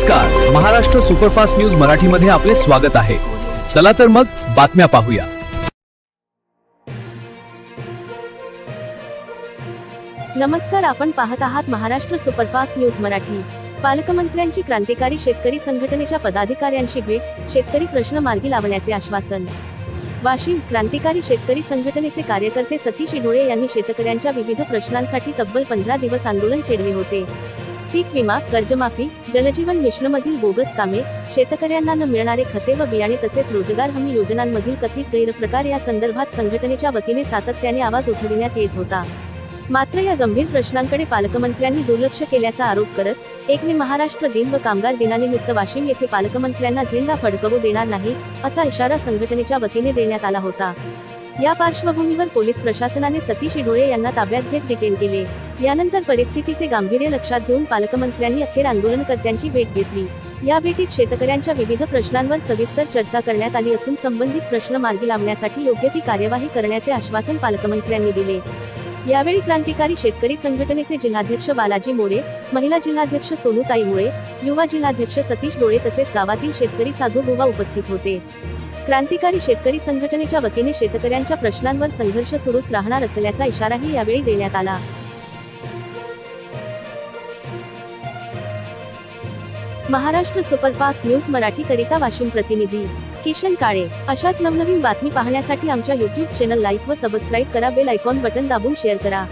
नमस्कार, Maharashtra superfast news मराठीमध्ये आपले स्वागत आहे। चला तर मग बातम्या पाहूया। नमस्कार, आपण पाहत आहात महाराष्ट्र सुपरफास्ट न्यूज मराठी। पालकमंत्र्यांची क्रांतिकारी शेतकरी संघटनेच्या पदाधिकाऱ्यांशी भेट, शेतकरी प्रश्न मार्गी लावण्याचे आश्वासन। वाशिम, क्रांतिकारी शेतकरी संघटनेचे कार्यकर्ते सतीश ढोळे यांनी शेतकऱ्यांच्या विविध प्रश्नांसाठी तब्बल 15 दिवस आंदोलन छेडले होते। पीक विमा, कर्जमाफी, जलजीवन मिशनमधील बोगस कामे, शेतकऱ्यांना न मिळणारे खते व बियाणे तसेच रोजगार हमी योजनांमधील कथित गैरप्रकार या संदर्भात संघटनेच्या वतीने सातत्याने आवाज उठविण्यात येत होता। मात्र या गंभीर प्रश्नांकडे पालकमंत्र्यांनी दुर्लक्ष केल्याचा आरोप करत 1 मे महाराष्ट्र दिन व कामगार दिनानिमित्त वाशिम येथे पालकमंत्र्यांना झेंडा फडकवू देणार नाही असा इशारा संघटनेच्या वतीने देण्यात आला होता। या पार्श्वभूमीवर पोलीस प्रशासनाने सतीश ढोळे यांना ताब्यात घेत डिटेन केले। यानंतर परिस्थितीचे गांभीर्य लक्षात घेऊन पालकमंत्र्यांनी अखेर आंदोलनकर्त्यांची भेट घेतली। या भेटीत शेतकऱ्यांच्या विविध प्रश्नांवर सविस्तर चर्चा करण्यात आली असून संबंधित प्रश्न मार्गी लावण्यासाठी योग्य ती कार्यवाही करण्याचे आश्वासन पालकमंत्र्यांनी दिले। यावेळी क्रांतिकारी शेतकरी संघटनेचे जिल्हाध्यक्ष बालाजी मोरे, महिला जिल्हाध्यक्ष सोनूताई मुळे, युवा जिल्हाध्यक्ष सतीश ढोळे तसेच गावातील शेतकरी साधू बुवा उपस्थित होते। क्रांतिकारी शेतकरी संघटनेच्या वतीने शेतकऱ्यांच्या प्रश्नांवर संघर्ष सुरूच राहणार असल्याचा इशाराही यावेळी देण्यात आला। महाराष्ट्र सुपरफास्ट न्यूज मराठी करिता वाशिम प्रतिनिधी किशन काळे। अशाच नवनवीन बातमी पाहण्यासाठी आमच्या YouTube चॅनल लाईक व सबस्क्राईब करा, बेल आयकॉन बटन दाबून शेअर करा।